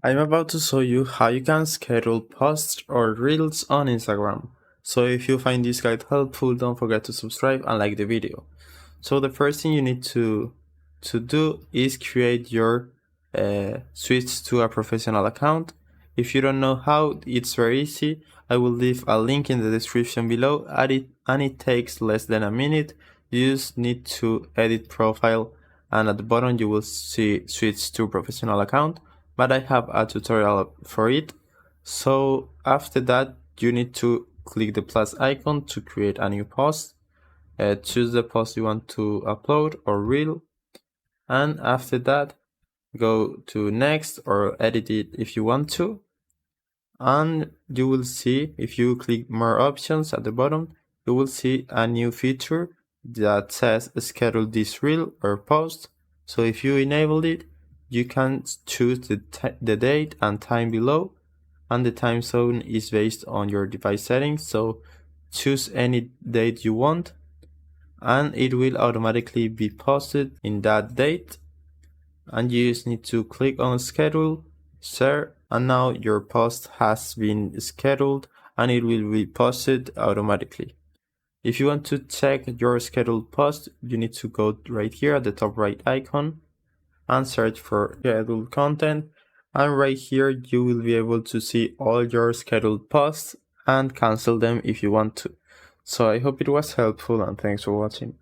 I'm about to show you how you can schedule posts or reels on Instagram. So if you find this guide helpful, don't forget to subscribe and like the video. So the first thing you need to do is create your switch to a professional account. If you don't know how, it's very easy. I will leave a link in the description below, and it takes less than a minute. You just need to edit profile, and at the bottom you will see switch to professional account, but I have a tutorial for it. So after that, you need to click the plus icon to create a new post. Choose the post you want to upload or reel, and after that go to next or edit it if you want to, and you will see, if you click more options at the bottom, you will see a new feature that says schedule this reel or post. So if you enable it, you can choose the date and time below, and the time zone is based on your device settings. So choose any date you want, and it will automatically be posted in that date, and you just need to click on schedule, share, and now your post has been scheduled and it will be posted automatically. If you want to check your scheduled post, you need to go right here at the top right icon and search for scheduled content, and right here you will be able to see all your scheduled posts and cancel them if you want to. So I hope it was helpful, and thanks for watching.